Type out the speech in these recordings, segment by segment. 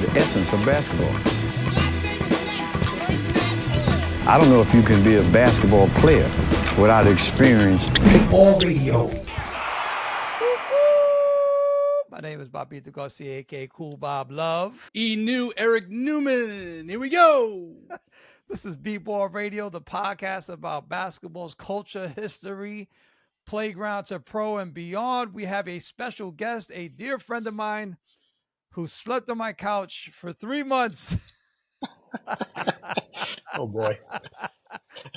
The essence of basketball. I don't know if you can be a basketball player without experience. Ball Radio. My name is Bobbito Garcia, aka Cool Bob Love. New Eric Newman. Here we go. This is B-Ball Radio, the podcast about basketball's culture, history, playground to pro and beyond. We have a special guest, a dear friend of mine who slept on my couch for 3 months. Oh boy.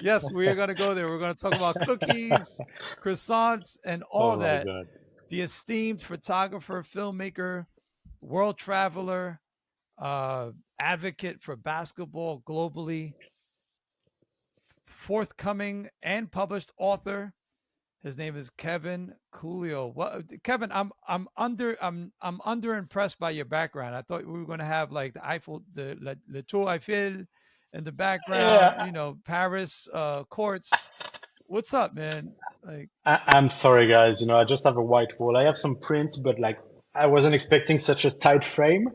Yes, we are going to go there. We're going to talk about cookies, croissants, and all that. God. The esteemed photographer, filmmaker, world traveler, advocate for basketball globally, forthcoming and published author. His name is Kevin Couliau. Well, Kevin, I'm under impressed by your background. I thought we were going to have like the Eiffel, the Tour Eiffel in the background. Yeah. Paris courts. What's up, man? Like, I'm sorry, guys. I just have a white wall. I have some prints, but like I wasn't expecting such a tight frame.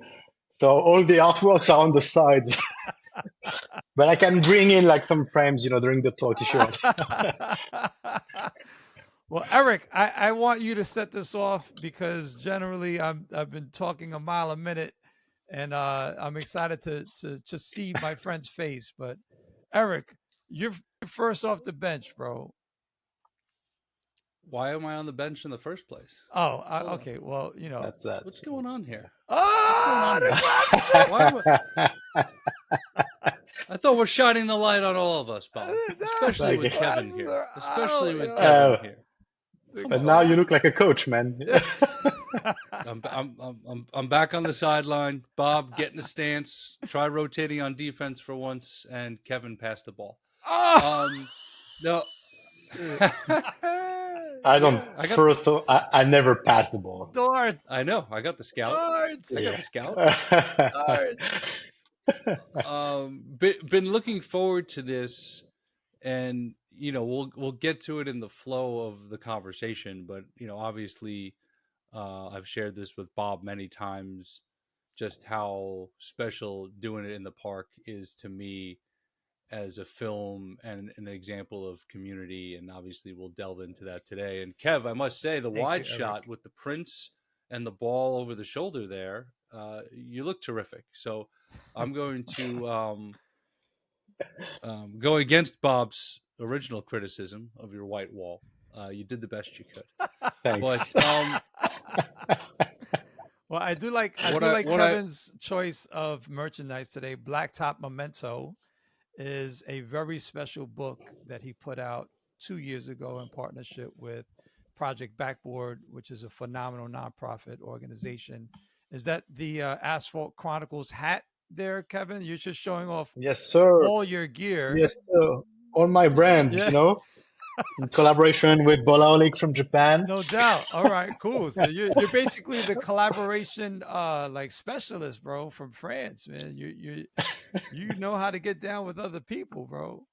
So all the artworks are on the sides. But I can bring in like some frames, during the talk if you want. Well, Eric, I want you to set this off because generally I've been talking a mile a minute, and I'm excited to just see my friend's face. But Eric, you're first off the bench, bro. Why am I on the bench in the first place? Oh, okay. Well, That's What's going on here? Oh, I thought we're shining the light on all of us, Bob. Especially with Kevin here. Especially with Kevin here. But now you look like a coach, man. I'm back on the sideline. Bob, get in a stance. Try rotating on defense for once, and Kevin passed the ball. No. I never passed the ball. Darts. I know. I got the scout. Darts. I got the scout. Darts. Been looking forward to this, and we'll get to it in the flow of the conversation. But obviously, I've shared this with Bob many times, just how special doing it in the park is to me as a film and an example of community. And obviously we'll delve into that today. And Kev, I must say, the wide shot with the prints and the ball over the shoulder there, you look terrific. So I'm going to go against Bob's original criticism of your white wall. You did the best you could. Thanks. But well, I do like Kevin's choice of merchandise today. Blacktop Memento is a very special book that he put out 2 years ago in partnership with Project Backboard, which is a phenomenal nonprofit organization. Is that the Asphalt Chronicles hat there, Kevin? You're just showing off Yes, sir. all your gear. Yes, sir. All my brands, in collaboration with Bolaolik from Japan. No doubt. All right, cool. So you're basically the collaboration like specialist, bro, from France, man. You know how to get down with other people, bro.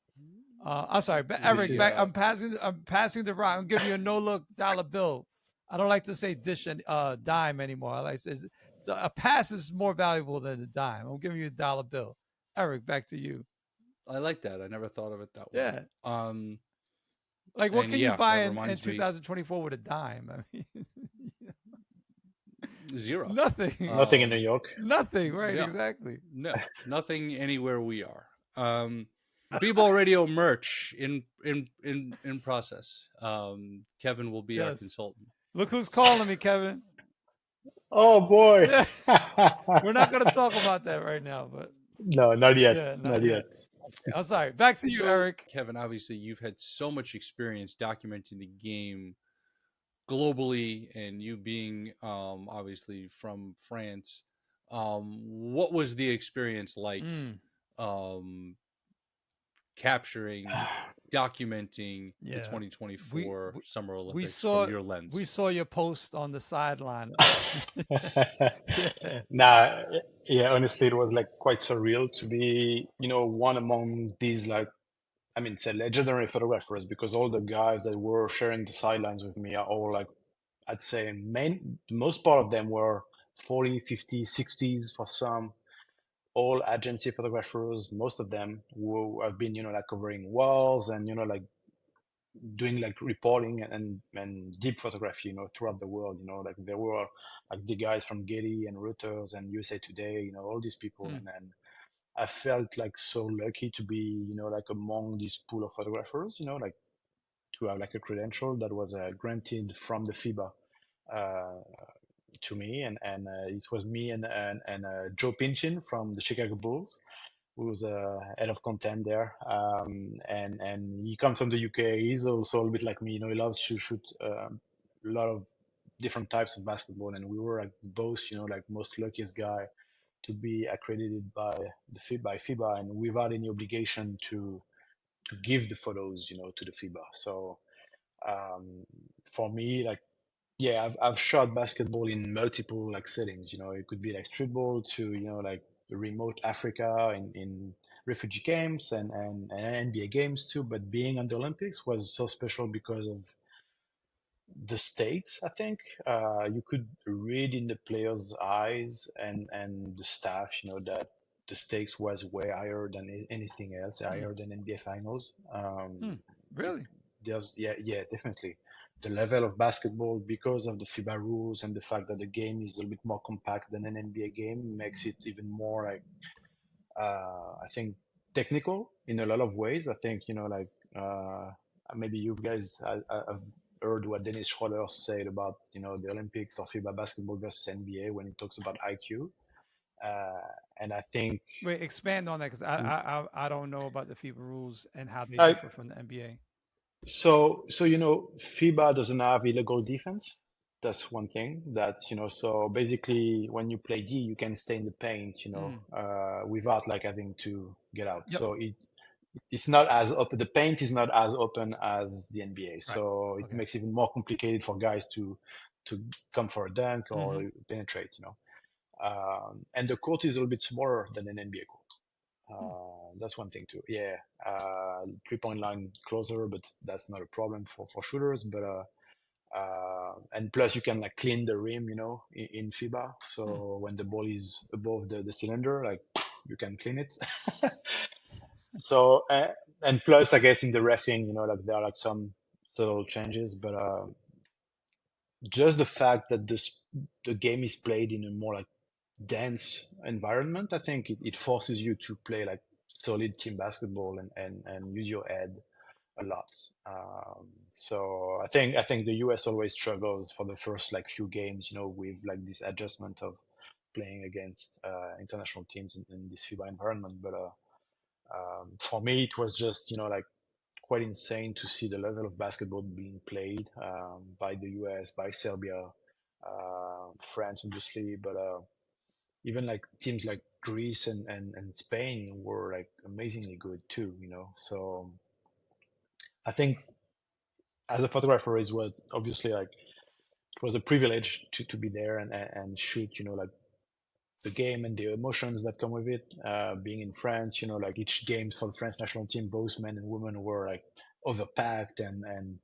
I'm sorry, Eric. I'm passing the rock. I'm giving you a no-look dollar bill. I don't like to say dish and dime anymore. I like to say a pass is more valuable than a dime. I'm giving you a dollar bill. Eric, back to you. I like that. I never thought of it that way. Yeah. Like, what can you buy in 2024 with a dime? I mean, zero. Nothing. Nothing in New York. Nothing, right? Yeah. Exactly. No, nothing anywhere we are. B-Ball Radio merch in process. Kevin will be our consultant. Look who's calling me, Kevin. Oh boy. We're not going to talk about that right now, but no, not yet. Yeah, not yet. I'm sorry. Back to you, Eric. Kevin, obviously you've had so much experience documenting the game globally, and you being obviously from France. What was the experience like capturing, documenting the 2024 Summer Olympics from your lens? We saw your post on the sideline. Honestly, it was like quite surreal to be, one among these, like, I mean, it's a legendary photographers, because all the guys that were sharing the sidelines with me are all like, I'd say most part of them were 40, 50, 60s for some, all agency photographers, most of them who have been, like covering walls and, like doing like reporting and deep photography, throughout the world, like there were like the guys from Getty and Reuters and USA Today, all these people. Hmm. And I felt like so lucky to be, like among this pool of photographers, like to have like a credential that was granted from the FIBA uh, to me. And it was me and Joe Pinchin from the Chicago Bulls, who's head of content there. And he comes from the UK. He's also a little bit like me. He loves to shoot a lot of different types of basketball. And we were like both, like most luckiest guy to be accredited by by FIBA and without any obligation to give the photos, to the FIBA. So for me, like, yeah, I've shot basketball in multiple like settings. It could be like street ball to like remote Africa in refugee camps and NBA games too. But being on the Olympics was so special because of the stakes. I think you could read in the players' eyes and the staff, that the stakes was way higher than anything else, Hmm. higher than NBA finals. Really? There's yeah, definitely the level of basketball because of the FIBA rules and the fact that the game is a little bit more compact than an NBA game makes it even more like I think technical in a lot of ways. I think like maybe you guys have heard what Dennis Schroeder said about the Olympics or FIBA basketball versus NBA when he talks about IQ. Uh, and I think Wait, expand on that because I don't know about the FIBA rules and how they I, differ from the NBA. so FIBA doesn't have illegal defense. That's one thing. That's so basically when you play D, you can stay in the paint, Mm. without like having to get out. Yep. So it's not as open. The paint is not as open as the NBA, Right. so it Okay. makes it even more complicated for guys to come for a dunk or Hmm. penetrate. And the court is a little bit smaller than an NBA court. That's one thing too. Yeah, 3-point line closer, but that's not a problem for shooters. But and plus you can like clean the rim, in FIBA. Hmm. So when the ball is above the cylinder, like you can clean it. So and plus I guess in the reffing, like there are like some subtle changes, but just the fact that the game is played in a more like dense environment, I think it forces you to play like solid team basketball and use your head a lot. So I think the US always struggles for the first like few games, with like this adjustment of playing against international teams in this FIBA environment. But for me, it was just like quite insane to see the level of basketball being played by the US, by Serbia, France, obviously, but even like teams like Greece and Spain were like amazingly good too. So I think as a photographer it was obviously like it was a privilege to be there and shoot, like the game and the emotions that come with it. Being in France, like each game for the French national team, both men and women were like overpacked and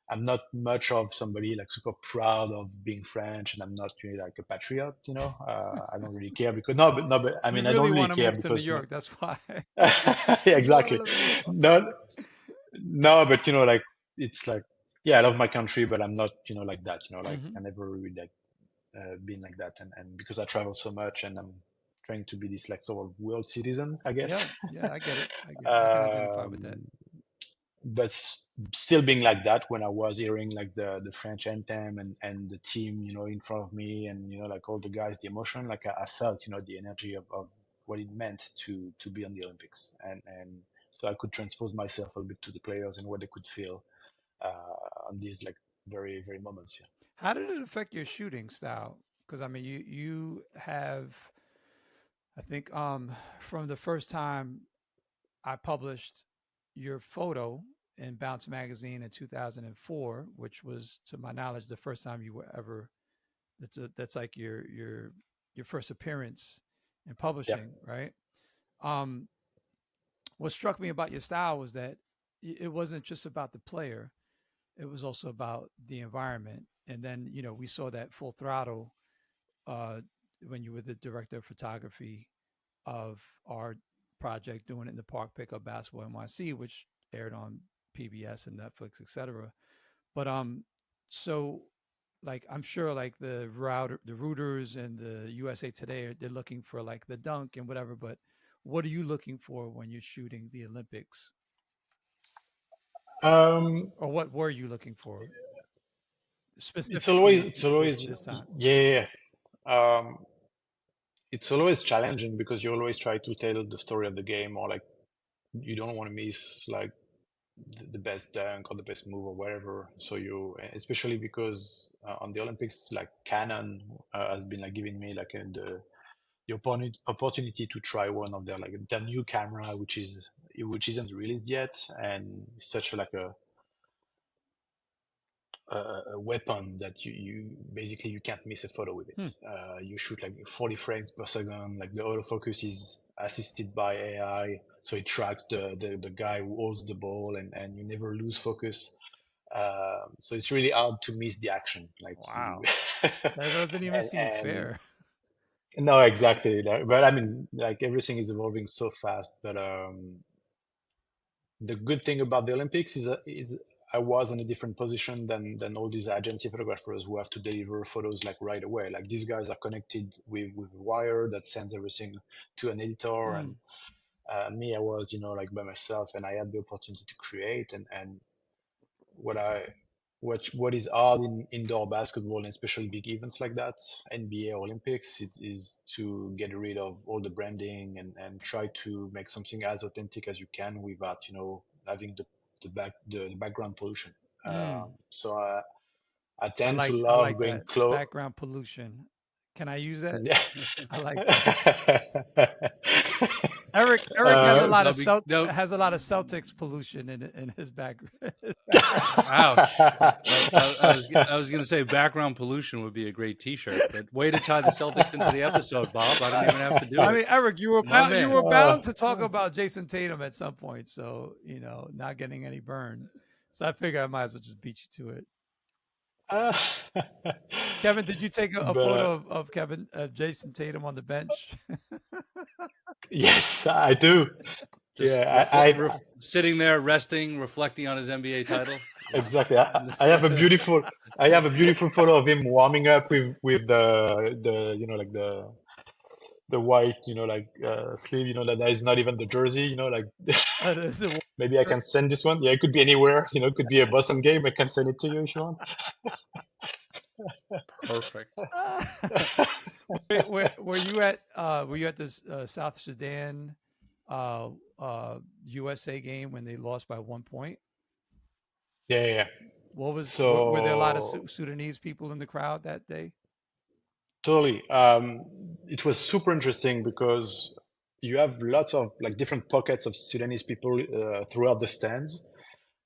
I'm not much of somebody like super proud of being French, and I'm not really like a patriot. I don't really care because no, but I You mean I don't really really want to care move to New because York? That's why. yeah, You want to exactly. live in New York? No, no, but like it's like yeah, I love my country, but I'm not like that. Like Hmm. I never really like been like that, and because I travel so much, and I'm trying to be this like sort of world citizen, I Yeah. guess. Yeah. I get it. I get it. I can identify with that. um, but still being like that when I was hearing like the French anthem and the team in front of me and like all the guys, the emotion, like I felt the energy of what it meant to be on the Olympics, and so I could transpose myself a bit to the players and what they could feel on these like very very moments. Yeah. How did it affect your shooting style? Because I mean, you have, I think, from the first time I published your photo in Bounce Magazine in 2004, which was, to my knowledge, the first time you were ever. That's like your first appearance in Yeah. publishing, right? Um, what struck me about your style was that it wasn't just about the player; it was also about the environment. And then we saw that full throttle uh, when you were the director of photography of our project, doing it in the park, pickup basketball NYC, which aired on PBS and Netflix, etc. But so like I'm sure like the rooters and the USA Today, they're looking for like the dunk and whatever. But what are you looking for when you're shooting the Olympics, Um, or what were you looking for it's always, specifically it's always, this time? yeah. Um, it's always challenging because you always try to tell the story of the game, or like you don't want to miss like the best dunk or the best move or whatever. So you, especially because on the Olympics, like Canon has been like giving me like the opportunity to try one of their new camera, which isn't released yet, and it's such like a weapon that you basically you can't miss a photo with it. Hmm. You shoot like 40 frames per second. Like the autofocus is assisted by AI, so it tracks the guy who holds the ball, and you never lose focus. So it's really hard to miss the action. Like you, Wow, that doesn't even seem and fair. no, exactly. But I mean, like everything is evolving so fast. But the good thing about the Olympics is I was in a different position than all these agency photographers who have to deliver photos like right away. Like these guys are connected with a wire that sends everything to an editor, Hmm. and me, I was, like by myself, and I had the opportunity to create. And what I what is hard in indoor basketball, and especially big events like that, NBA or Olympics, it is to get rid of all the branding and try to make something as authentic as you can without, having the background pollution. Hmm. So I tend to I love like going that close. background pollution. Can I use that? Yeah. I like that. Eric has a uh, lot No, of be, no. Celtics pollution in his background. Ouch. I was gonna say background pollution would be a great T-shirt, but way to tie the Celtics into the episode, Bob. I don't even have to do I it. mean, Eric, My you man. were bound to talk about Jason Tatum at some point, so not getting any burn. So I figured I might as well just beat you to it. uh, Kevin, did you take a but photo of Jason Tatum on the bench? yes, I do. Just Yeah, I sitting there, resting, reflecting on his NBA title. Yeah. exactly. I have a beautiful photo of him warming up with the like the white like sleeve that is not even the jersey like The maybe I can send this one. Yeah, it could be anywhere. It could be a Boston game. I can send it to you if you want. Perfect. were you at this South Sudan USA game when they lost by 1 point? Yeah, yeah, yeah. Were there a lot of So Sudanese people in the crowd that day? totally. It was super interesting because you have lots of like different pockets of Sudanese people throughout the stands.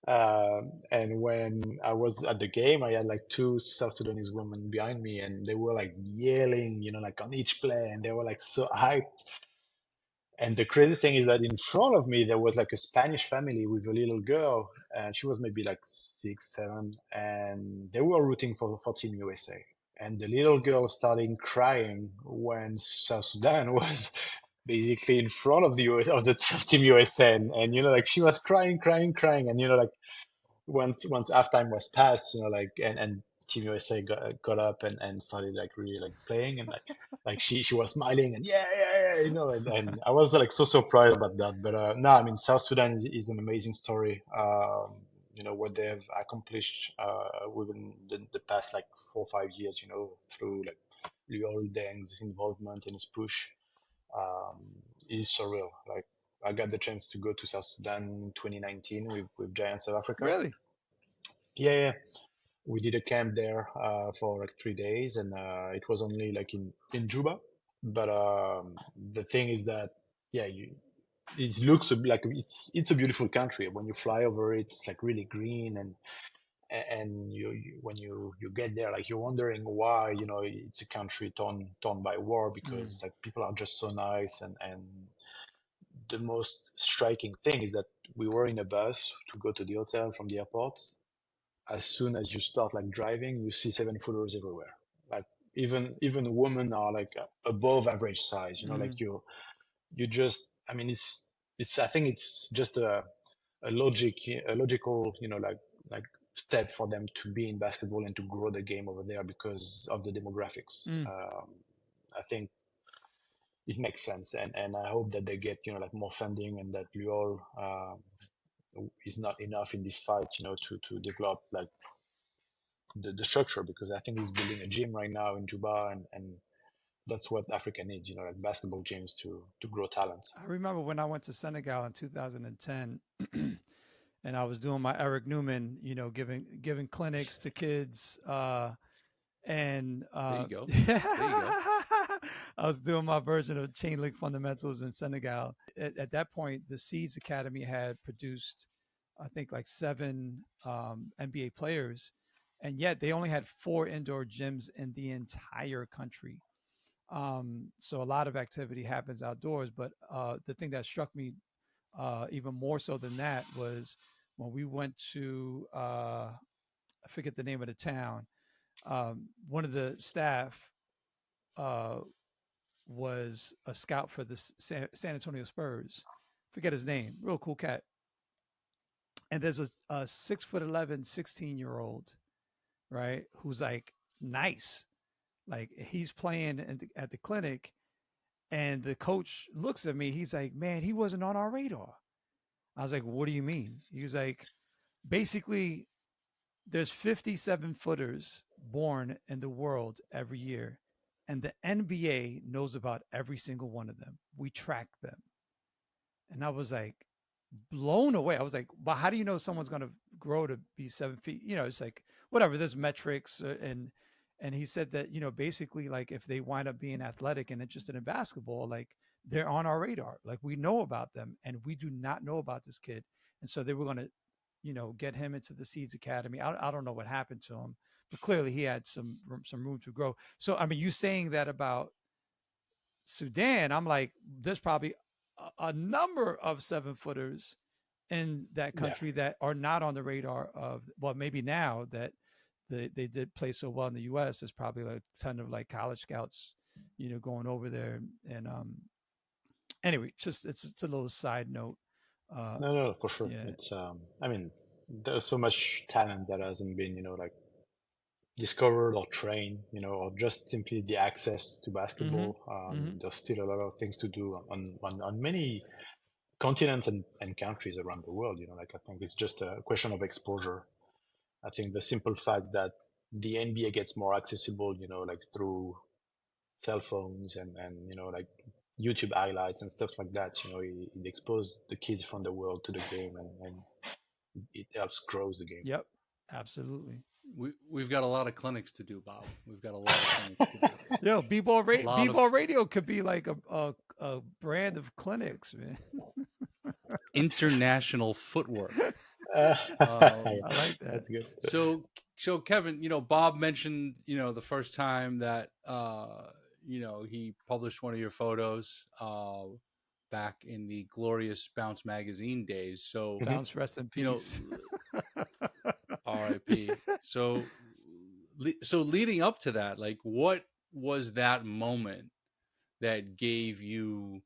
And when I was at the game, I had like two South Sudanese women behind me, and they were like yelling, like on each play, and they were like so hyped. And the crazy thing is that in front of me, there was like a Spanish family with a little girl, and she was maybe like 6, 7, and they were rooting for Team USA. And the little girl started crying when South Sudan was basically in front of the US, of the Team USA, and like she was crying, crying, crying, and like once halftime was passed, like and Team USA got up and started like really like playing, and like she was smiling and yeah, yeah, yeah, and I was like so surprised about that. But no, I mean South Sudan is an amazing story. What they have accomplished within the past like 4 or 5 years, through like Liu Deng's involvement and his push, um, is surreal. Like I got the chance to go to South Sudan in 2019 with Giants of Africa. Really? Yeah, yeah. We did a camp there for like 3 days, and it was only like in Juba. But the thing is that yeah, it looks like it's a beautiful country. When you fly over it, it's like really green, and when you get there, like you're wondering why it's a country torn by war, Mm. because like people are just so nice. And the most striking thing is that we were in a bus to go to the hotel from the airport. As soon as you start like driving, you see 7-footers everywhere. Like even women are like above average size. You know, like Mm. you just, I mean, it's I think it's just a logical, you know, like step for them to be in basketball and to grow the game over there because of the demographics. Mm. I think it makes sense, and I hope that they get, you know, like more funding, and that Luol is not enough in this fight, you know, to develop like the structure, because I think he's building a gym right now in Juba, and that's what Africa needs, you know, like basketball gyms to grow talent. I remember when I went to Senegal in 2010, and I was doing my Eric Newman, you know, giving clinics to kids, and There you go. There you go. I was doing my version of chain link fundamentals in Senegal. At that point, the Seeds Academy had produced, I think, like 7 NBA players, and yet they only had 4 indoor gyms in the entire country. So a lot of activity happens outdoors. But the thing that struck me even more so than that was when we went to I forget the name of the town. One of the staff uh, was a scout for the San Antonio Spurs. Forget his name. Real cool cat. And there's a 6'11", 16-year-old, right, who's like nice. Like he's playing at the clinic, and the coach looks at me. He's like, "Man, he wasn't on our radar." I was like, "What do you mean?" He was like, "Basically, there's 57 footers born in the world every year, and the NBA knows about every single one of them. We track them." And I was like blown away. I was like, "But how do you know someone's going to grow to be 7 feet?" You know, it's like whatever. There's metrics, and he said that, you know, basically like if they wind up being athletic and interested in basketball, like they're on our radar. Like we know about them, and we do not know about this kid. And so they were going to, you know, get him into the Seeds Academy. I don't know what happened to him, but clearly he had some room to grow. So I mean, you saying that about Sudan, I'm like, there's probably a number of 7 footers in that Yeah, country that are not on the radar of, well, maybe now that they did play so well in the U.S. There's probably like a ton of like college scouts, you know, going over there. And anyway, just it's a little side note. no, for sure. Yeah. It's I mean, there's so much talent that hasn't been, you know, like discovered or trained, you know, or just simply the access to Mm-hmm. basketball. Mm-hmm. There's still a lot of things to do on many continents and countries around the world. You know, like I think it's just a question of exposure. I think the simple fact that the NBA gets more accessible, you know, like through cell phones and you know, like YouTube highlights and stuff like that, you know, it exposes the kids from the world to the game, and it helps grows the game. Yep. Absolutely. We've got a lot of clinics to do, Bob. We've got a lot of clinics to do. Yo, A lot of B-ball radio could be like a brand of clinics, man. international footwork. I Um, like that. That's good. so Kevin, you know, Bob mentioned, you know, the first time that you know, he published one of your photos back in the glorious Bounce magazine days. So, Mhm. Bounce, rest in you know, peace. RIP. So so leading up to that, like what was that moment that gave you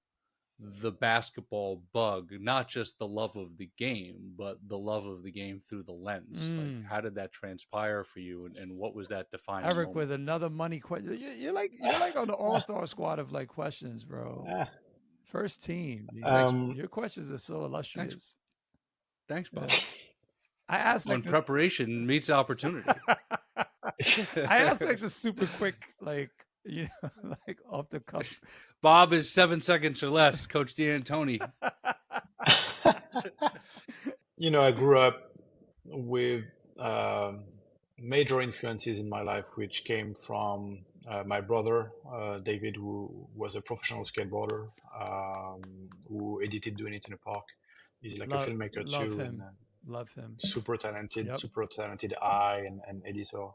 the basketball bug, not just the love of the game, but the love of the game through the lens? Like, Mm. how did that transpire for you, and what was that defining Eric moment? with another money question. You're like on the all-star squad of like questions, bro. Ah, First team. Thanks, Your questions are so thanks, illustrious. thanks, Yeah. Bob. I asked When like the preparation meets opportunity. I asked like the super quick, like, you know, like off the cuff. Bob is 7 seconds or less. Coach D'Antoni. you know, I grew up with um major influences in my life, which came from my brother, David, who was a professional skateboarder, who edited Doing It in a Park. He's like a filmmaker Love too, and him. Love him. Yep. super talented eye and editor.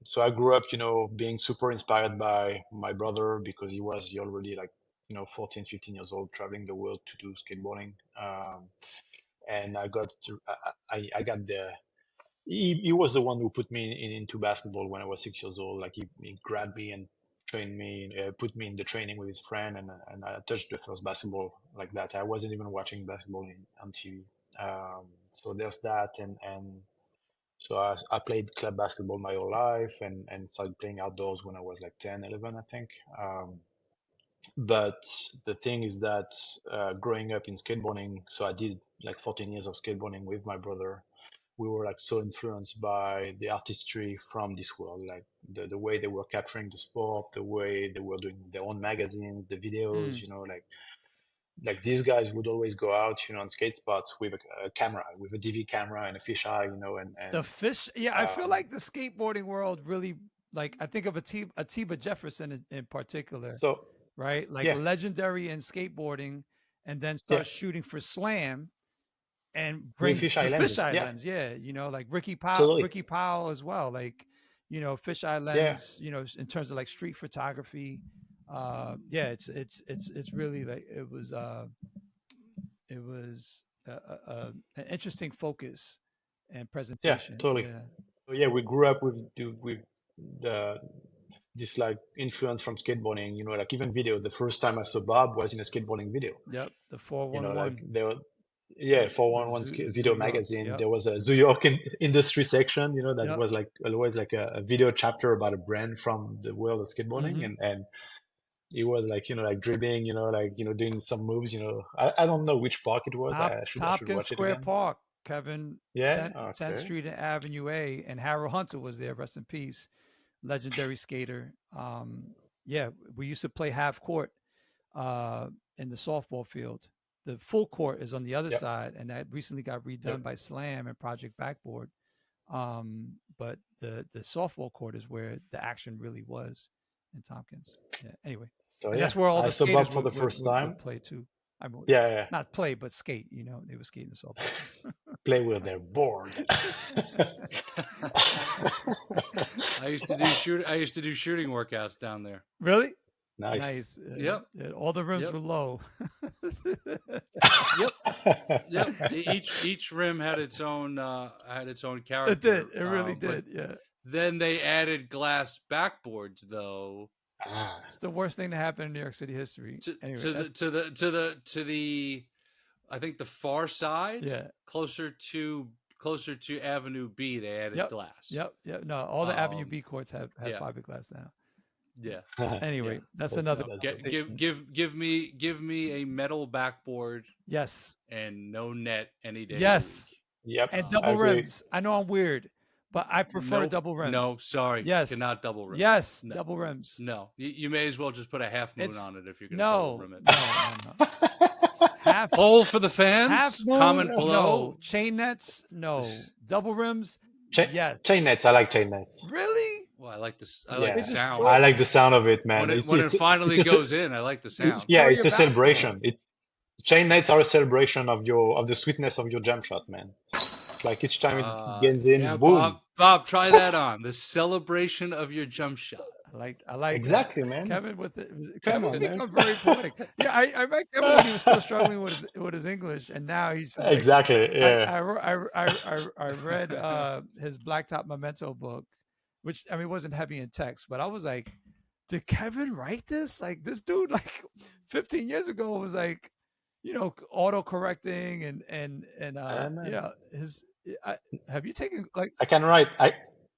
So I grew up, you know, being super inspired by my brother because he already like, you know, 14, 15 years old, traveling the world to do skateboarding. And I got to, I got he was the one who put me into basketball when I was 6 years old. Like he grabbed me and trained me, put me in the training with his friend, and I touched the first basketball like that. I wasn't even watching basketball on TV. So there's that, and so I played club basketball my whole life, and started playing outdoors when I was like 10, 11, I think. But the thing is that growing up in skateboarding, so I did like 14 years of skateboarding with my brother. We were like so influenced by the artistry from this world, like the way they were capturing the sport, the way they were doing their own magazines, the videos, Mm. like these guys would always go out, on skate spots with a camera, with a DV camera and a fisheye, The fish, yeah, I feel um, like the skateboarding world really, like, I think of Atiba Jefferson in particular, so right? Like yeah, legendary in skateboarding, and then yeah, starts shooting for Slam and with brings the fisheye lenses, fisheye yeah, lens. Yeah, like totally, Ricky Powell as well. Like, fisheye yeah, lens. In terms of like street photography. Yeah, it's really like it was an interesting focus and yeah, presentation. totally. Yeah. So yeah, we grew up with the this like influence from skateboarding, like even video. The first time I saw Bob was in a skateboarding video, Yep. The like 411. there were, yeah, The 411 Zoo video York. magazine. Yep. There was a New York industry section, that Yep. was like always like a video chapter about a brand from the world of skateboarding, Hmm. and it was like, like dribbling, like, doing some moves, I don't know which park it was. I should Tompkins watch it Square again. Park, Kevin, Yeah, 10th okay. Street and Avenue A, and Harold Hunter was there. Rest in peace, legendary skater. Yeah, we used to play half court in the softball field. The full court is on the other Yep, side, and that recently got redone yep. by Slam and Project Backboard. But the softball court is where the action really was in Tompkins. Yeah. Anyway, So and yeah, that's where all I the saw Bob skaters for the first time. would play too. I mean, Yeah, yeah. not play, but skate. They would skate in the softball. Play with their board. I used to do shooting workouts down there. Really? Nice. Nice. Yep. All the rims Yep. were low. Yep. Each rim had its own character. It did. It really but did. Yeah. then they added glass backboards, though, Ah, It's the worst thing to happen in New York City history. to Anyway, the I think the far side, yeah. closer to Avenue B, they added Yep. glass. Yep. No, all the Avenue Um, B courts have yeah. fiberglass now. Yeah. Anyway, Yeah. that's That's- another that's conversation. Give me a metal backboard Yes. and no net any day. of the Yes. week. Yep, And I double agree. rims. I know I'm weird, but I prefer Nope. double rims. No, sorry. Yes. Cannot double rim. Yes. No. Double rims. No, you may as well just put a half moon It's- on it if you're going to double No. rim it. No. Half Poll for the fans. half moon. Comment No. below. Chain nets. No. Double rims. Chain, Yes. chain nets. I like chain nets. Really? Well, I like this. I Yeah. like the It's sound. I like the sound of it, man. When it finally it's a- goes in, I like the sound. yeah, Destroy it's a your basketball. celebration. Chain nets are a celebration of the sweetness of your jump shot, man. Like each time it gets in, Yeah, boom. Bob, try that on. The celebration of your jump shot. I like that. Exactly, man. Kevin with it. Come Kevin's on, man. become very poetic. Yeah, I met Kevin when he was still struggling with his English, and now he's just like, Exactly. Yeah. I read his Blacktop Memento book, which I mean wasn't heavy in text, but I was like, did Kevin write this? Like this dude, like 15 years ago, was like, auto correcting and man. have you taken like I can write.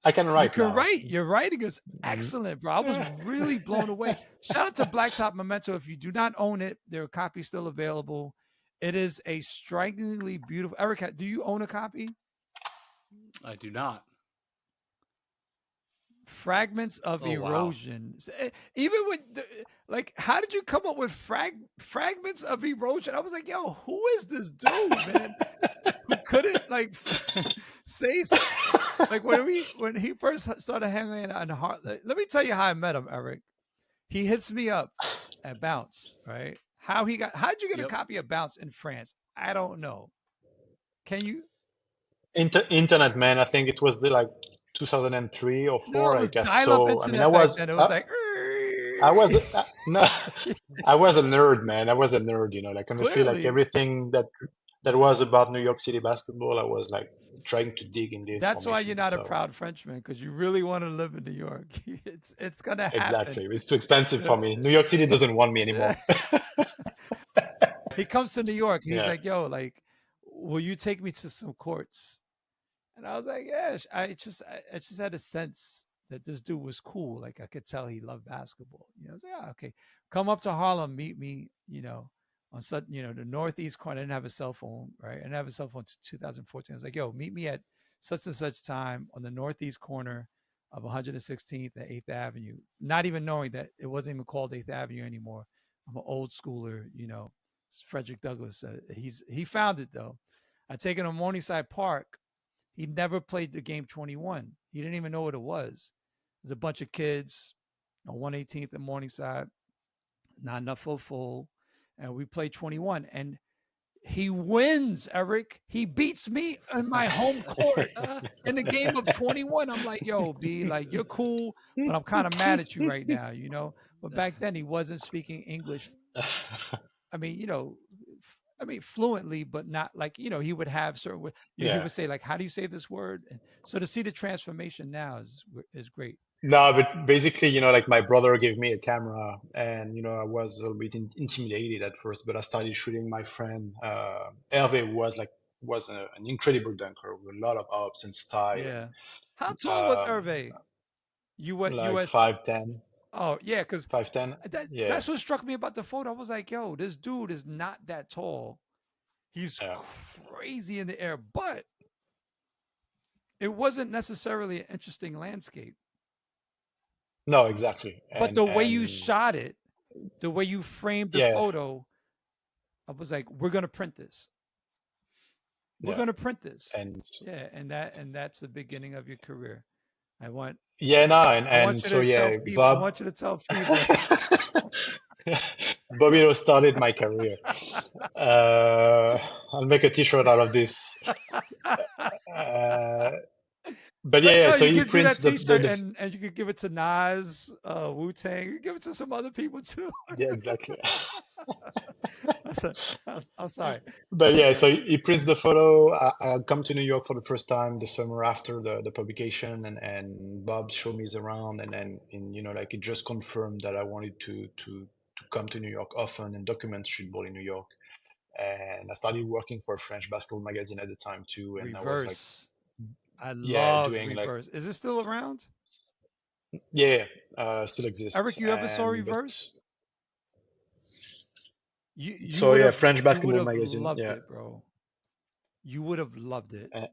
I can write. you can now. write. Your writing is excellent, bro. I was really blown away. Shout out to Blacktop Memento. If you do not own it, there are copies still available. It is a strikingly beautiful. Eric, do you own a copy? I do not. Fragments of Oh, wow. Erosion. Even with like, how did you come up with fragments of erosion? I was like, yo, who is this dude, man? Who couldn't like say something? Like when he first started hanging on the heart. Let me tell you how I met him, Eric. He hits me up at Bounce, right? How'd you get Yep. a copy of Bounce in France? I don't know. Can you? Internet, man. I think it was the 2003 or No, four. it was I guess dial-up so. I internet mean, I back was. then. It was like. I was no, I was a nerd, man. I was a nerd, like honestly, Clearly. like everything that that was about New York City basketball, I was like trying to dig in the That's why you're information. not a So proud Frenchman, because you really want to live in New York. It's gonna happen. exactly, it's too expensive Uh, for me. New York City doesn't want me uh, anymore. he comes to New York. He's Yeah. like, "Yo, like, will you take me to some courts?" And I was like, "Yeah." I just had a sense that this dude was cool. Like I could tell he loved basketball. I was like, "Oh, okay, come up to Harlem, meet me." On such the northeast corner. I didn't have a cell phone, right? I didn't have a cell phone until 2014. I was like, "Yo, meet me at such and such time on the northeast corner of 116th and 8th Avenue." Not even knowing that it wasn't even called 8th Avenue anymore. I'm an old schooler, It's Frederick Douglass. He found it though. I take him to Morningside Park. He never played the game 21. He didn't even know what it was. There's a bunch of kids on 118th and Morningside, not enough for full. And we played 21. And he wins, Eric. He beats me in my home court in the game of 21. I'm like, yo, B, like, you're cool, but I'm kind of mad at you right now. But back then, he wasn't speaking English. I mean, fluently, but not like, he would have certain, he Yeah. would say, like, how do you say this word? And so to see the transformation now is great. No, but basically, like my brother gave me a camera, and I was a little bit intimidated at first, but I started shooting my friend. Hervé was an incredible dunker with a lot of ups and style, and Yeah. How tall was um, Hervé? like US. 5'10", Oh, yeah, because 5'10". Yeah, that's what struck me about the photo. I was like, yo, this dude is not that tall. He's yeah. crazy in the air, but it wasn't necessarily an interesting landscape. No, exactly. But And the way you and shot it, the way you framed the yeah, photo, I was like, we're gonna print this. We're yeah. gonna print this. And Yeah, and that's the beginning of your career. I want yeah, no, and I want and you so to tell yeah, people. I Bob want you to tell people. Bobbito started my career. I'll make a t-shirt out of this. Uh, but But yeah, no, so you he could do prints that the, T-shirt the and you could give it to Nas, Wu Tang. You could give it to some other people too. yeah, exactly. I'm sorry. But yeah, so he prints the photo. I come to New York for the first time the summer after the publication, and Bob showed me around, and like it just confirmed that I wanted to come to New York often and document streetball in New York. And I started working for a French basketball magazine at the time too, and I was like, Reverse. I yeah, loved doing like, Reverse. Is it still around? yeah, still exists. Eric, you ever saw And but Reverse? You so would yeah, have French you would basketball have magazine, loved yeah, it, bro. You would have loved it. uh,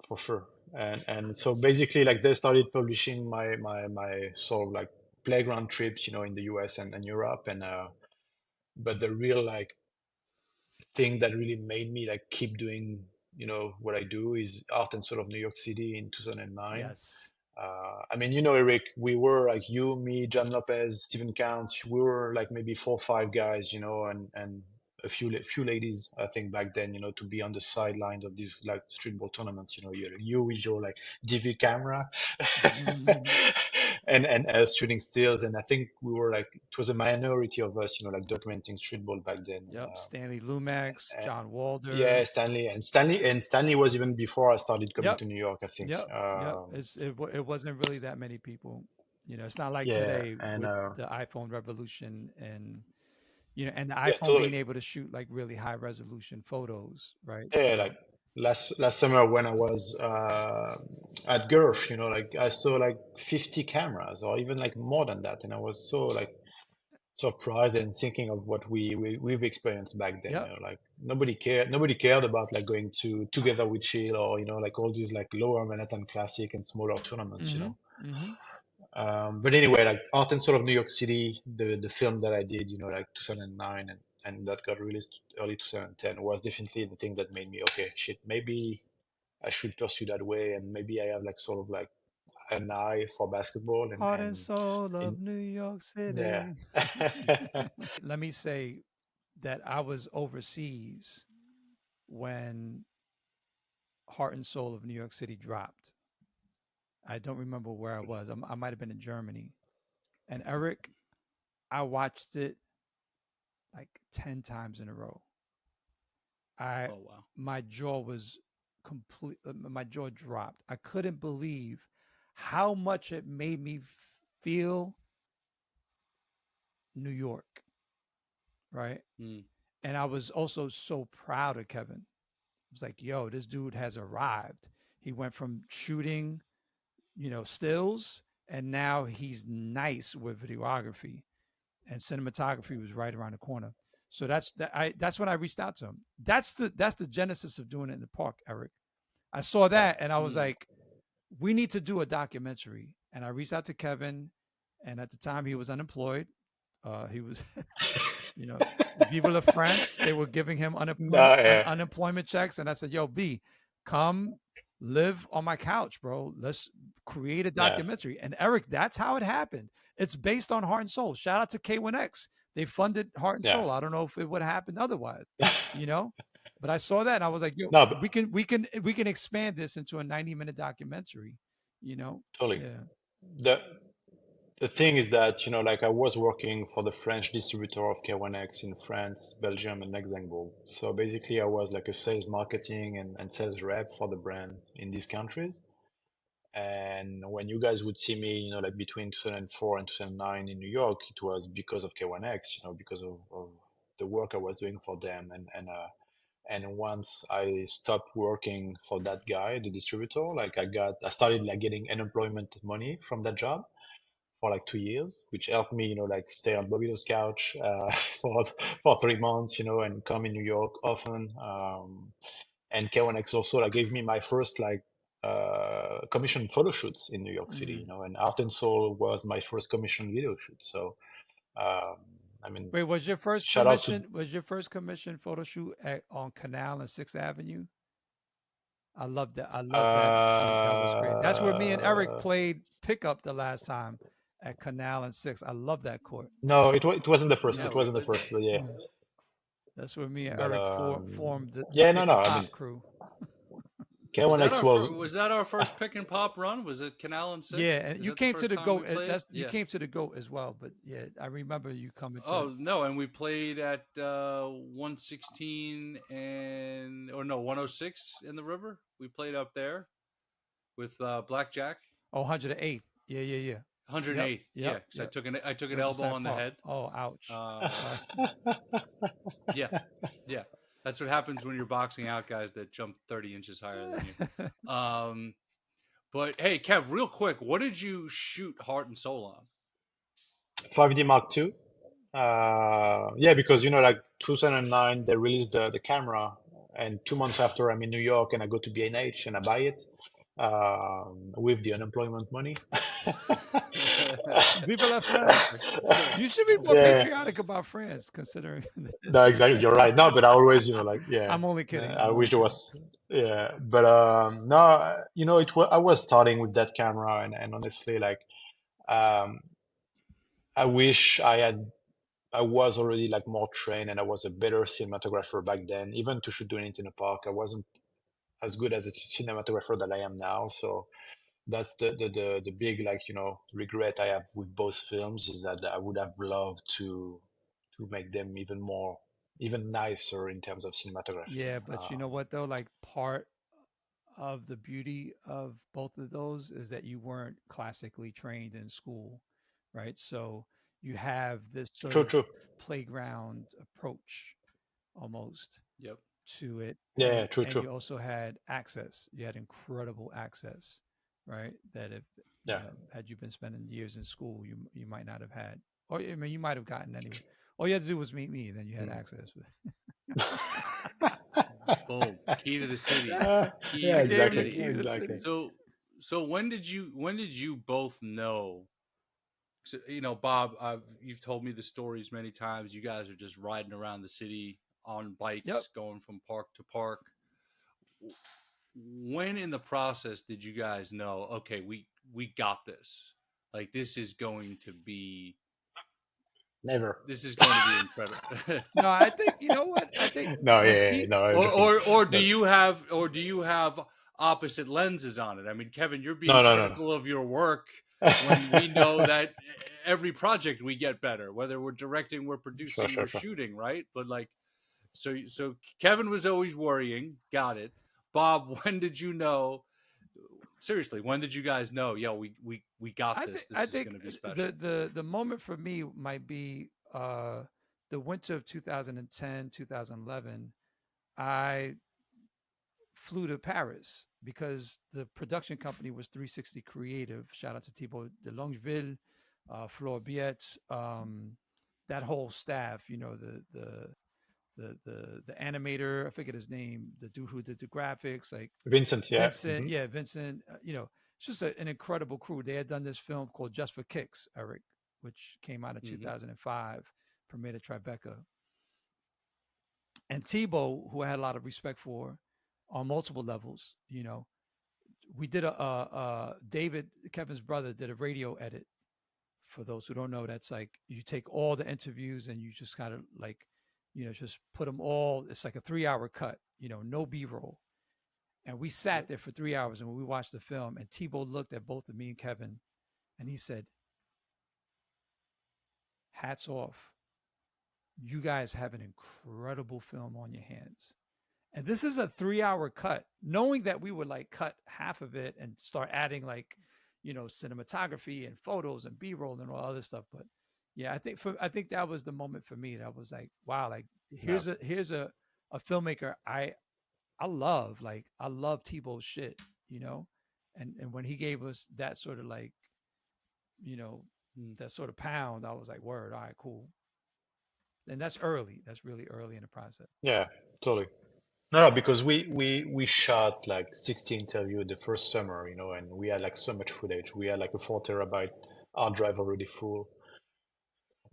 for sure. And so basically, like they started publishing my sort of like playground trips, in the US and Europe, and but the real like thing that really made me like keep doing, what I do is art and soul of New York City in 2009. Yes. I mean, Eric, we were like you, me, John Lopez, Stephen Counts. We were like maybe 4 or 5 guys, and a few ladies, I think back then, to be on the sidelines of these like streetball tournaments. You with your like DV camera, and us shooting stills. And I think we were like it was a minority of us, like documenting streetball back then. Yep. Stanley Lumax, John Walder. Yeah, Stanley was even before I started coming Yep. to New York, I think. Yep. It wasn't really that many people. It's not like Yeah, today and with the iPhone revolution and the yeah, iPhone being totally. able to shoot like really high resolution photos, right? Yeah, So like last summer when I was at Gersh, like I saw like 50 cameras or even like more than that, and I was so like surprised and thinking of what we've experienced back then. yep. Like nobody cared about like going to Together with Chill or like all these like lower Manhattan Classic and smaller tournaments. Mm-hmm. Mm-hmm. But anyway, like Art and Soul of New York City, the film that I did, like 2009, and that got released early 2010 was definitely the thing that made me, okay, shit, maybe I should pursue that way, and maybe I have like sort of like an eye for basketball, and Heart and and soul in of New York yeah. City. Let me say that I was overseas when Heart and Soul of New York City dropped. I don't remember where I was. I might have been in Germany. And Eric, I watched it like 10 times in a row. Oh wow. my jaw was my jaw dropped. I couldn't believe how much it made me feel New York, right? Mm. And I was also so proud of Kevin. I was like, yo, this dude has arrived. He went from shooting, stills, and now he's nice with videography, and cinematography was right around the corner. So that's when I reached out to him. That's the genesis of doing it in the park, Eric. I saw that and I was like, we need to do a documentary. And I reached out to Kevin, and at the time he was unemployed. He was, Viva la France. They were giving him unemployment checks, and I said, "Yo, B, come live on my couch, bro. Let's create a documentary." And Eric, that's how it happened. It's based on Heart and Soul. Shout out to K1X. They funded Heart and Soul. I don't know if it would have happened otherwise, But I saw that and I was like, "Yo, we can expand this into a 90-minute documentary." Totally. Yeah. The thing is that, like I was working for the French distributor of K1X in France, Belgium, and Luxembourg. So basically, I was like a sales, marketing, and sales rep for the brand in these countries. And when you guys would see me, like between 2004 and 2009 in New York, it was because of K1X, because of the work I was doing for them. And once I stopped working for that guy, the distributor, like I started like getting unemployment money from that job for like 2 years, which helped me, like stay on Bobbito's couch for 3 months, and come in New York often. And K1X also like gave me my first like commissioned photo shoots in New York City, and Art and Soul was my first commissioned video shoot. So I mean, wait, was your first commission photo shoot on Canal and 6th Avenue? I love that. I love that shoot. That was great. That's where me and Eric played pickup the last time at Canal and 6th. I love that court. No, it wasn't the first. Yeah, It wasn't the first. But yeah. That's where me and But Eric formed the yeah, pick no. and I pop mean, crew. K1X was that our first pick and pop run? Was it Canal and 6? Yeah, and you came to the GOAT. You Yeah. came to the GOAT as well, but yeah, I remember you coming to. Oh no, and we played at 116 or 106 in the river. We played up there with Blackjack. Oh, 108th. Yeah. 108th. Yeah, because I took an elbow on the head. Oh, ouch. Yeah. That's what happens when you're boxing out guys that jump 30 inches higher than you. But hey, Kev, real quick, what did you shoot Heart and Soul on? 5D Mark II. Yeah, because like 2009 they released the camera, and 2 months after I'm in New York and I go to B&H and I buy it with the unemployment money. Viva la France. You should be more patriotic about France, considering. No, exactly. You're right. No, but I always, I'm only kidding. I wish there was, but no, I was starting with that camera, and honestly, like, I wish I was already like more trained, and I was a better cinematographer back then. Even to shoot doing it in a park, I wasn't as good as a cinematographer that I am now. So that's the big like regret I have with both films, is that I would have loved to make them even nicer in terms of cinematography. Yeah, but you know what though? Like, part of the beauty of both of those is that you weren't classically trained in school, right? So you have this sort of playground approach almost to it. Yeah, and you also had access. You had incredible access, right? That if had you been spending years in school, you might not have had. Or I mean, you might have gotten anyway. All you had to do was meet me, then you had access. Boom! Key to the city. Yeah, exactly. So when did you both know? So, Bob, you've told me the stories many times. You guys are just riding around the city on bikes, going from park to park. When in the process did you guys know, okay, we got this? Like, this is going to be never. This is going to be incredible. No, I think what I think. Or do you have opposite lenses on it? I mean, Kevin, you're being critical of your work when we know that every project we get better, whether we're directing, we're producing, we're shooting, right? But like, So Kevin was always worrying. Got it. Bob, when did you know? Seriously, when did you guys know? Yo, we got this. This I is think going to be special. the moment for me might be the winter of 2010, 2011. I flew to Paris because the production company was 360 Creative. Shout out to Thibaut de Longeville, Flore Biet, that whole staff. You know, the animator. I forget his name. The dude who did the graphics, like Vincent, yeah. Vincent. Yeah, Vincent. You know, it's just an incredible crew. They had done this film called Just for Kicks, Eric, which came out in 2005, premiered at Tribeca. And Tebow, who I had a lot of respect for on multiple levels, you know, we did David, Kevin's brother, did a radio edit. For those who don't know, that's like you take all the interviews and you just kind of like, you know, just put them all. It's like a 3-hour cut, you know, no B-roll. And we sat there for 3 hours and we watched the film. And Tebow looked at both of me and Kevin, and he said, "Hats off. You guys have an incredible film on your hands." And this is a 3-hour cut, knowing that we would like cut half of it and start adding like, you know, cinematography and photos and B-roll and all other stuff. But yeah, I think that was the moment for me. That was like, wow, like here's a filmmaker I love. Like I love Tebow's shit, you know? And when he gave us that sort of like, you know, that sort of pound, I was like, word, all right, cool. And that's early. That's really early in the process. Yeah, totally. No, because we shot like 60 interviews the first summer, you know, and we had like so much footage. We had like a 4 terabyte hard drive already full.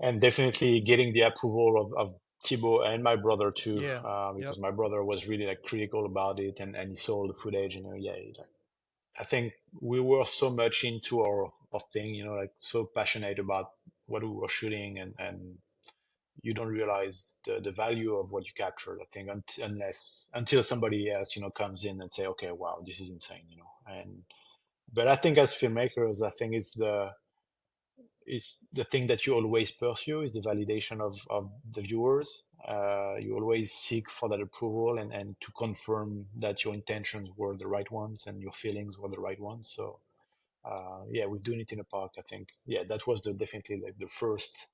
And definitely getting the approval of Thibaut and my brother too, Yeah. because my brother was really like critical about it, and he saw the footage, you know, yeah, like, I think we were so much into our thing, you know, like so passionate about what we were shooting, and you don't realize the value of what you captured, I think, until somebody else, you know, comes in and say, okay, wow, this is insane, you know. But I think as filmmakers, I think it's the thing that you always pursue is the validation of the viewers. You always seek for that approval, and to confirm that your intentions were the right ones and your feelings were the right ones. So yeah, with doing it in a park, I think, yeah, that was definitely like the first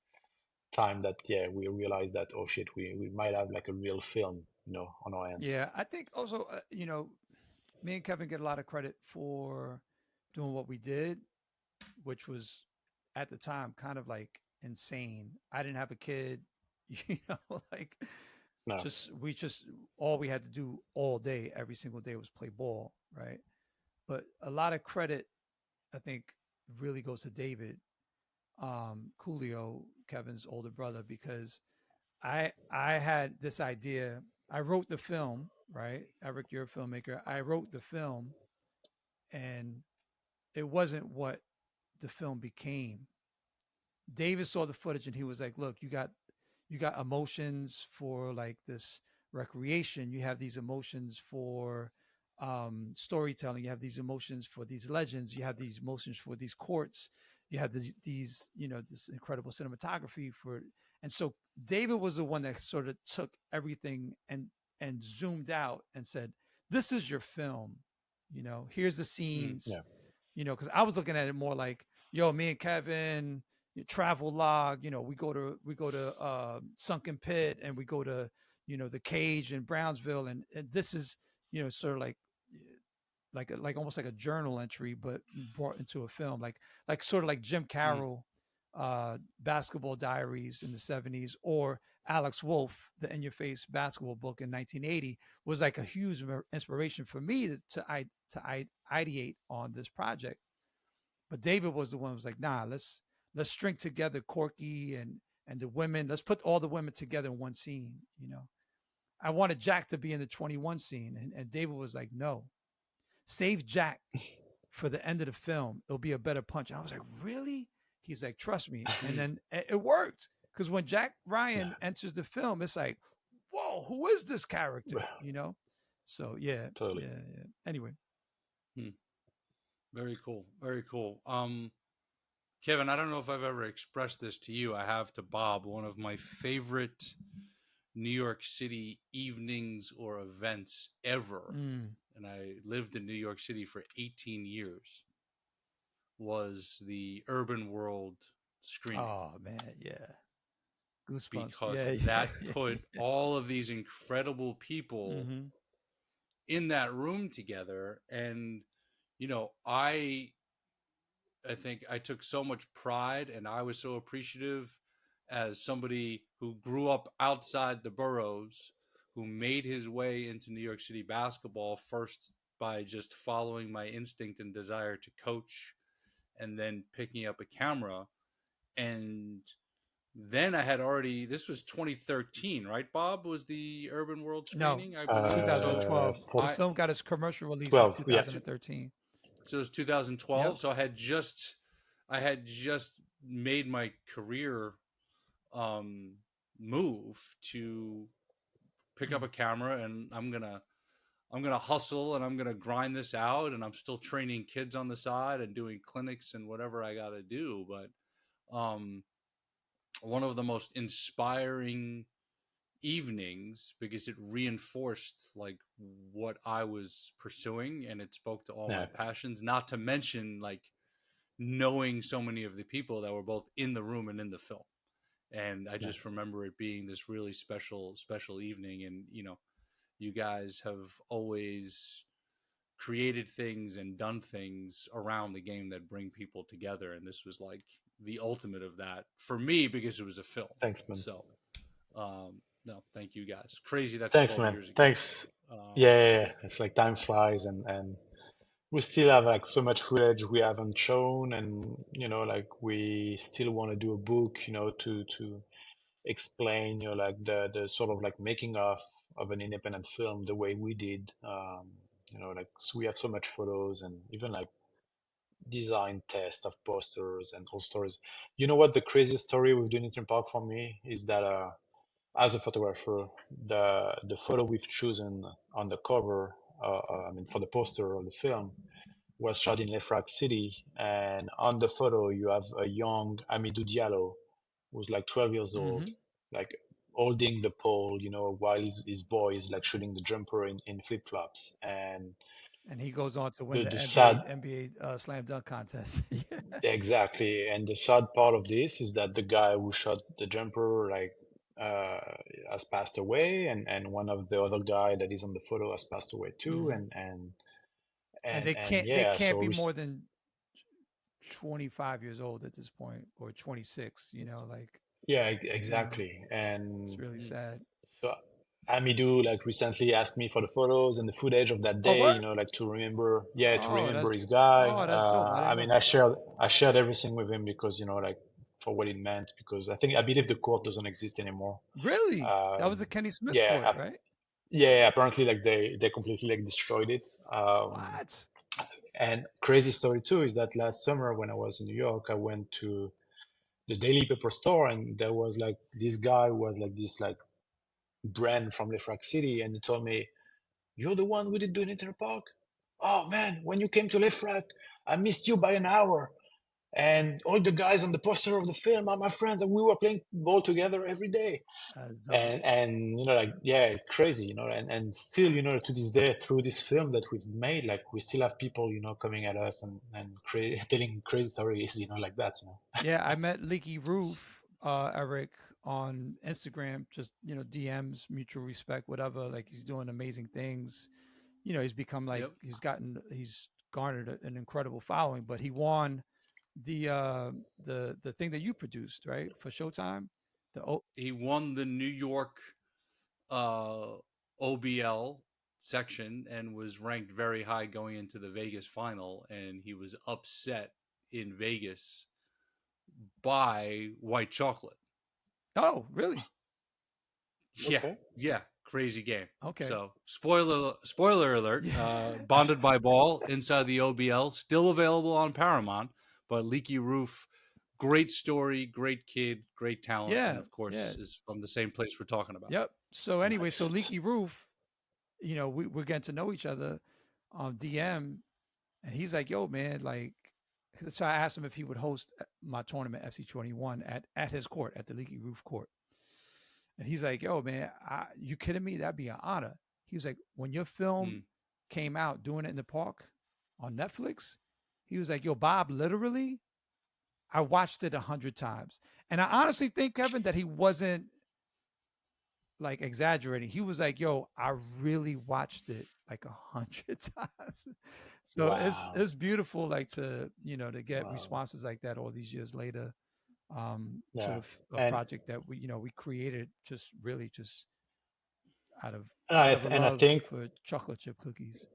time that, yeah, we realized that, oh shit, we might have like a real film, you know, on our hands. Yeah. I think also, you know, me and Kevin get a lot of credit for doing what we did, which was at the time kind of like insane. I didn't have a kid, you know, like No. we just all we had to do all day, every single day was play ball, right? But a lot of credit, I think, really goes to David Couliau, Kevin's older brother, because I had this idea. I wrote the film, right? Eric, you're a filmmaker. I wrote the film, and it wasn't what the film became. David saw the footage and he was like, "Look, you got emotions for like this recreation. You have these emotions for storytelling. You have these emotions for these legends. You have these emotions for these courts. You have these you know this incredible cinematography for." And so David was the one that sort of took everything and zoomed out and said, "This is your film. You know, here's the scenes." Yeah. You know, because I was looking at it more like, "Yo, me and Kevin." Travel log, you know, we go to Sunken Pit, and we go to, you know, the Cage in Brownsville, and this is, you know, sort of like almost like a journal entry but brought into a film, like sort of like Jim Carroll Basketball Diaries in the 70s, or Alex Wolf, the In Your Face basketball book in 1980, was like a huge inspiration for me to ideate on this project. But David was the one who was like, nah, let's string together Corky and the women. Let's put all the women together in one scene. You know, I wanted Jack to be in the 21 scene, and David was like, no, save Jack for the end of the film. It'll be a better punch. And I was like, really? He's like, trust me. And then it worked, because when Jack Ryan enters the film, it's like, whoa, who is this character? You know? So yeah, Totally. yeah. Anyway. Very cool. Very cool. Kevin, I don't know if I've ever expressed this to you. I have to Bob. One of my favorite New York City evenings or events ever, Mm. and I lived in New York City for 18 years, was the Urban World screening. Oh man, yeah. Goosebumps. Because Yeah, that yeah, put yeah. all of these incredible people Mm-hmm. in that room together. And, you know, I think I took so much pride, and I was so appreciative as somebody who grew up outside the boroughs, who made his way into New York City basketball first by just following my instinct and desire to coach, and then picking up a camera. And then I had already, this was 2013, right, Bob? Was the Urban World No, screening, I believe. So 2012. The I, film got its commercial release in 12, yeah. 2013. so it was 2012. Yep. So I had just made my career um, move to pick up a camera, and I'm gonna hustle, and I'm gonna grind this out, and I'm still training kids on the side and doing clinics and whatever I got to do. But one of the most inspiring evenings, because it reinforced like what I was pursuing, and it spoke to all my Yeah. passions, not to mention like knowing so many of the people that were both in the room and in the film. And I just remember it being this really special evening. And you know, you guys have always created things and done things around the game that bring people together, and this was like the ultimate of that for me, because it was a film. Thanks, man. So no, thank you guys. Crazy, that's Thanks, 12 man. years ago. Thanks. Yeah. It's like time flies, and we still have like so much footage we haven't shown, and you know, like we still want to do a book, you know, to explain, you know, like the sort of like making of an independent film the way we did. You know, like so we have so much photos and even like design test of posters and whole stories. You know what the craziest story with Dunedin Park for me is that as a photographer, the photo we've chosen on the cover, I mean for the poster of the film, was shot in Lefrak City, and on the photo you have a young Amidou Diallo who's like 12 years old, Mm-hmm. like holding the pole, you know, while his boy is like shooting the jumper in flip-flops. And And he goes on to win the the sad, NBA slam dunk contest. Yeah. exactly, and the sad part of this is that the guy who shot the jumper like uh has passed away, and one of the other guy that is on the photo has passed away too. Mm-hmm. And And they yeah, can't so be we, more than 25 years old at this point, or 26. You know, like yeah, yeah, exactly. it's And really sad. so Amidou like recently asked me for the photos and the footage of that Oh, day, what? you know, like to remember, yeah, to Oh, remember his guy. that's dope. I I didn't know mean, that. I shared everything with him because, you know, like for what it meant, because I believe the court doesn't exist anymore. Really? That was the Um, Kenny Smith yeah, court, right? yeah, apparently like they completely like destroyed it. What? And crazy story too is that last summer when I was in New York, I went to the Daily Paper store, and there was like this guy who was like this like brand from Lefrak City, and he told me, "You're the one we did do in Inter Park? Oh man, when you came to Lefrak, I missed you by an hour. And all the guys on the poster of the film are my friends, and we were playing ball together every day." That's dope. And you know, like yeah, crazy, you know, and still, you know, to this day, through this film that we've made, like we still have people, you know, coming at us and telling crazy stories, you know, like that, you know. Yeah, I met Leaky Roof, Eric, on Instagram. Just DMs, mutual respect, whatever. Like he's doing amazing things. He's become like Yep. he's garnered an incredible following. But he won the thing that you produced, right, for Showtime. He won the New York uh, OBL section and was ranked very high going into the Vegas final, and he was upset in Vegas by White Chocolate. Oh, really? Yeah, Okay. yeah, crazy game. Okay. So spoiler alert, Bonded by Ball inside the OBL, still available on Paramount, but Leaky Roof, great story, great kid, great talent, Yeah, and of course yeah. is from the same place we're talking about. Yep. So anyway, so Nice. Leaky Roof, we're getting to know each other on DM, and he's like, "Yo, man, like," so I asked him if he would host my tournament FC21 at his court, at the Leaky Roof court, And he's like, "Yo, man, you kidding me? That'd be an honor." He was like, "When your film came out, doing it in the park on Netflix," he was like, "Yo, Bob, literally, I watched it 100 times." And I honestly think, Kevin, that he wasn't like exaggerating. He was like, "Yo, I really watched it like 100 times." So Wow. it's beautiful, like to to get Wow. responses like that all these years later. Yeah. To a And project that we created just really just out of and I love think for chocolate chip cookies.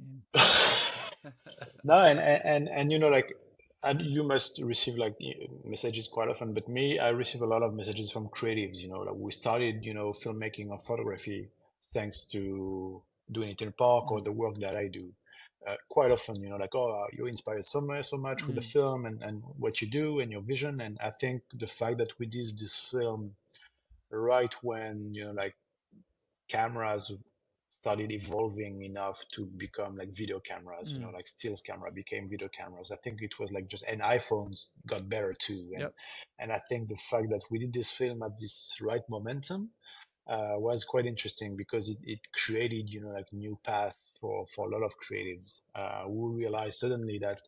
Mm. no, and like, and you must receive like messages quite often, but me, I receive a lot of messages from creatives. Like we started, filmmaking or photography thanks to doing it in a park or Mm. the work that I do. Quite often, like, oh, you're inspired so much with the Mm. film and what you do and your vision. And I think the fact that we did this film right when, like cameras started evolving enough to become like video cameras, Mm. like stills camera became video cameras. I think it was like just, and iPhones got better too. Yep. And I think the fact that we did this film at this right momentum was quite interesting because it created, like new path for a lot of creatives who realized suddenly that,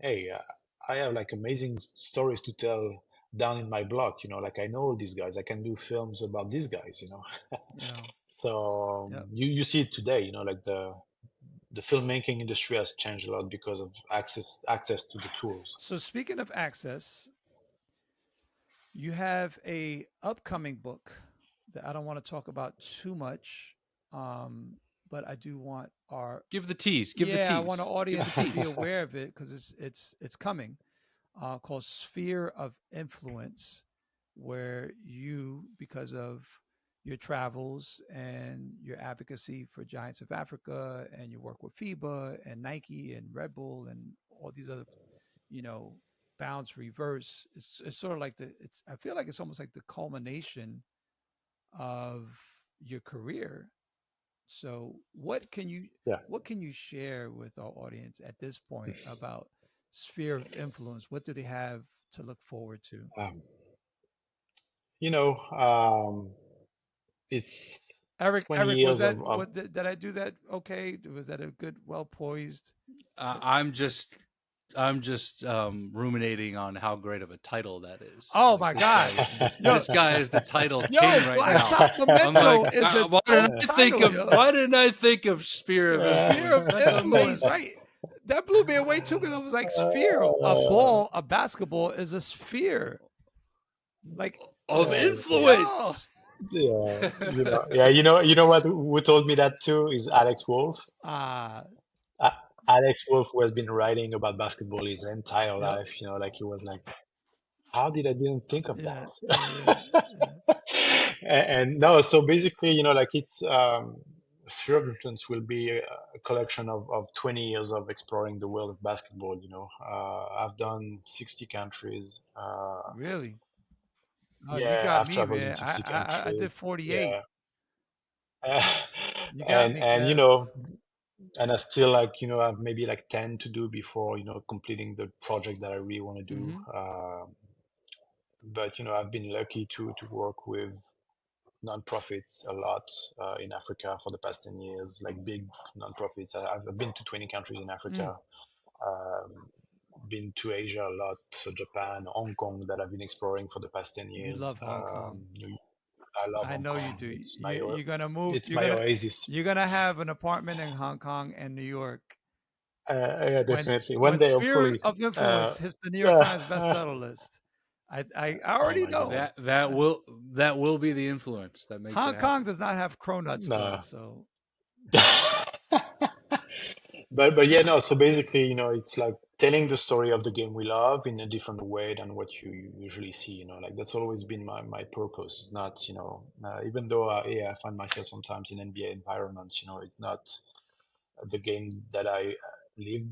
hey, I have like amazing stories to tell down in my block, like I know all these guys, I can do films about these guys. Yeah. So Yep. you see it today, like the filmmaking industry has changed a lot because of access to the tools. So speaking of access, you have a upcoming book that I don't want to talk about too much, but I do want our Give the tease. Give the tease. I want our Give audience the to be tease. aware of it because it's coming. Called Sphere of Influence, where you, because of your travels and your advocacy for Giants of Africa and your work with FIBA and Nike and Red Bull and all these other, you know, Bounce Reverse, it's sort of like I feel like it's almost like the culmination of your career. So Yeah. what can you share with our audience at this point about Sphere of Influence? What do they have to look forward to? Um, you know, um, it's Eric, 20 was years that of what did I do that okay? Was that a good, well poised? I'm just ruminating on how great of a title that is. Oh Like, my this God! guy is Yo, this guy is the title yo, king right Black now. Top I'm Memento like, is a why dope didn't I think title, of yo. why didn't I think of Sphere of Sphere Influence? of That's Influence, amazing. right? That blew me away too because I was like, sphere, a basketball is a sphere, like, Of yeah, yo, influence. yeah, what? Who told me that too is Alex Wolf. ah, Uh, Alex Wolf, who has been writing about basketball his entire yep, life, like he was like, how did I didn't think of yeah, that? And no, so basically, like it's Sphere of Influence will be a collection of 20 years of exploring the world of basketball. I've done 60 countries. really. Oh, you Yeah, got I've me, traveled in man. 60 I did countries. 48. Yeah. Uh, You got and me, and Kev. and I still like, I have maybe like 10 to do before, completing the project that I really want to do. Mm-hmm. But I've been lucky to work with nonprofits a lot in Africa for the past 10 years, like big nonprofits. I've been to 20 countries in Mm. Africa, um, been to Asia a lot, so Japan, Hong Kong, that I've been exploring for the past 10 You years. love Hong Kong. I love I Hong know you Kong. do. It's You're gonna move. it's my oasis. You're gonna have an apartment in Hong Kong and New York Yeah, when definitely. One when day, Sphere hopefully. of Influence hits the New York Times Yeah. bestseller list. I Oh already my God. know. That will be the influence that makes it Hong Kong happen. does not have cronuts though, No. so But yeah, no. So basically, it's like telling the story of the game we love in a different way than what you usually see. Like that's always been my purpose. It's not, even though yeah, I find myself sometimes in NBA environments. It's not the game that I live.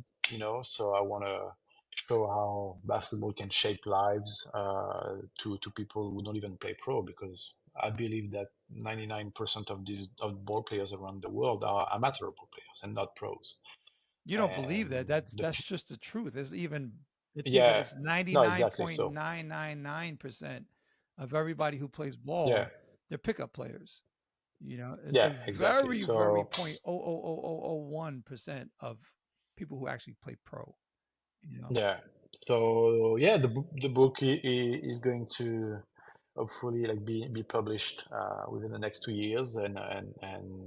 So I want to show how basketball can shape lives to people who don't even play pro, because I believe that 99% of these of ball players around the world are amateur ball players and not pros. you don't believe that. And That's just the truth. yeah, It's ninety no, nine exactly. point So nine nine nine percent of everybody who plays yeah, ball they're pickup players. It's Yeah, a exactly. very, very So 0.00001% of people who actually play pro. yeah, so yeah, the book is going to hopefully like be published within the next 2 years, and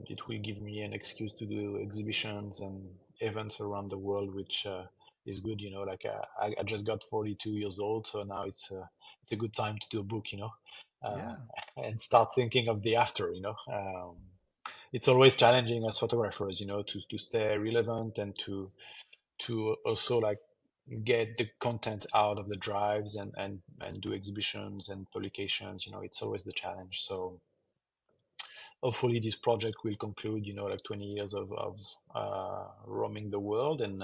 it will give me an excuse to do exhibitions and events around the world, which is good. Like I just got 42 years old, so now it's a good time to do a book, uh, Yeah, and start thinking of the after. It's always challenging as photographers, to stay relevant and to also like get the content out of the drives and do exhibitions and publications. It's always the challenge. So hopefully this project will conclude, like 20 years of roaming the world, and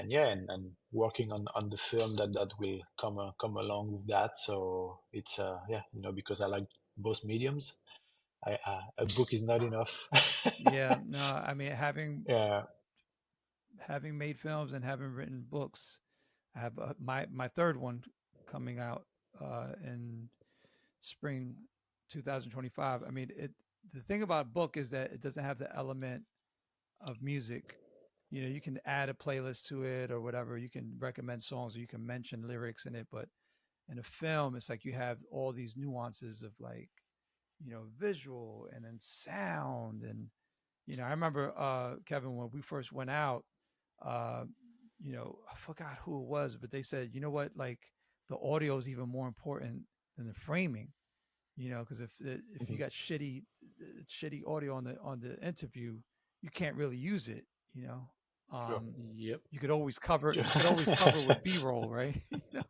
yeah, and working on the film that will come along with that. So it's yeah, because I like both mediums. A book is not enough. yeah. No, I mean, having Yeah. having made films and having written books, I have my third one coming out in spring 2025. I mean, the thing about a book is that it doesn't have the element of music. You can add a playlist to it or whatever. You can recommend songs or you can mention lyrics in it. But in a film, it's like you have all these nuances of like, visual and then sound. And, I remember, Kevin, when we first went out, uh, I forgot who it was, but they said, you know what, like the audio is even more important than the framing, because if you Mhm. got shitty audio on the interview, you can't really use it. Sure. Um, Yep. you could always cover Sure. you could always cover with B-roll, right?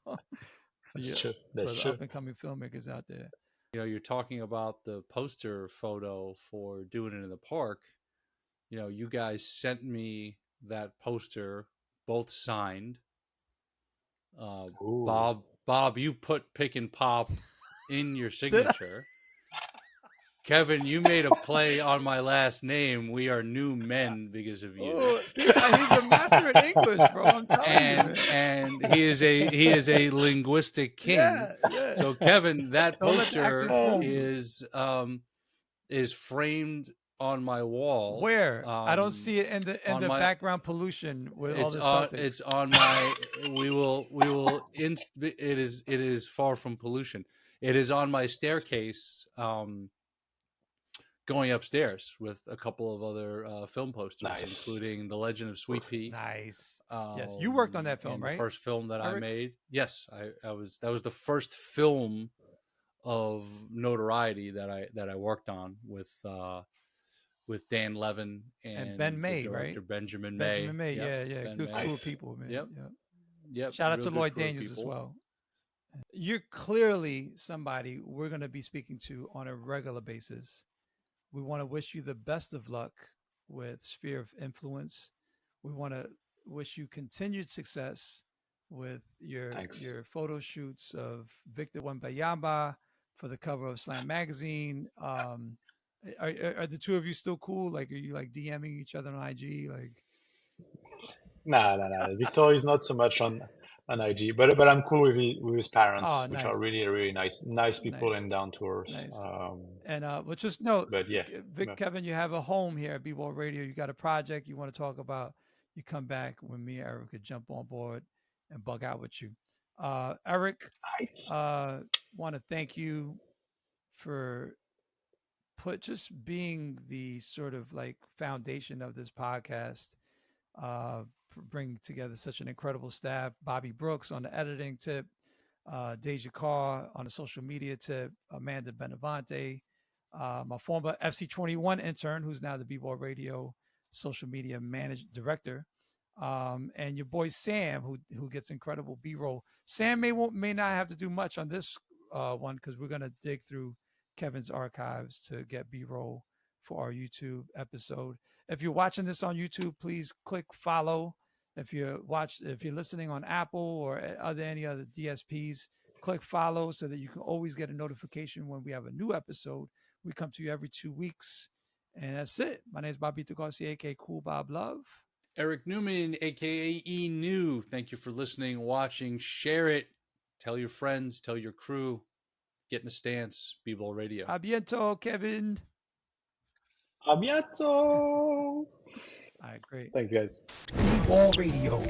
for That's you true. for That's the true. up and coming filmmakers out there. You're talking about the poster photo for Doing It in the Park. You guys sent me that poster, both signed. Ooh. Bob, you put Pick and Pop in your Did I? signature. Kevin, you made a play on my last name. We are new men because of you. Oh, see, he's a master in English, bro. I'm telling you, And man. and he is a linguistic king. Yeah, yeah. So Kevin, that Don't let the accent poster fool you. is framed on my wall. Where? I don't see it in the On my background pollution with all it's the on Celtics. it's on my it is far from pollution. It is on my staircase going upstairs with a couple of other film posters, Nice. including The Legend of Sweet Pea. Nice. Yes, you worked on that film, And the right? first film that I Eric? made. Yes, that was the first film of notoriety that I worked on with Dan Levin And Ben and the May, right? director Benjamin May. Benjamin May. Yep, Yeah, yeah. Ben Good May. crew of Nice. people, man. Yep. Yeah. Yep. Shout out real to good Lloyd crew of Daniels as people. well. You're clearly somebody we're going to be speaking to on a regular basis. We want to wish you the best of luck with Sphere of Influence. We want to wish you continued success with Thanks. your photo shoots of Victor Wembanyama for the cover of Slam magazine. Are the two of you still cool? Like, are you like DMing each other on IG? Like, Nah. Victor is not so much on IG, but I'm cool with his parents, oh, which are nice, really really nice people nice, and down to earth. nice. And but just know, But yeah, Vic, Kevin, you have a home here at B-Ball Radio. You got a project you want to talk about. You come back when me and Eric could jump on board and bug out with you. Eric, right. want to thank you for just being the sort of like foundation of this podcast. Bring together such an incredible staff. Bobby Brooks on the editing tip, Deja Carr on the social media tip, Amanda Benavante, my former FC21 intern, who's now the B-Ball Radio social media director, and your boy Sam, who gets incredible B-roll. Sam may not have to do much on this one because we're gonna dig through Kevin's archives to get B-roll for our YouTube episode. If you're watching this on YouTube, please click follow. If you're listening on Apple or any other DSPs, click follow so that you can always get a notification when we have a new episode. We come to you every 2 weeks. And that's it. My name is Bobbito Garcia, aka Cool Bob Love. Eric Newman, aka E New. Thank you for listening, watching, share it, tell your friends, tell your crew. Get in a Stance, B-Ball Radio. A biento, Kevin. A bientôt. All right, great. Thanks, guys. B-Ball Radio.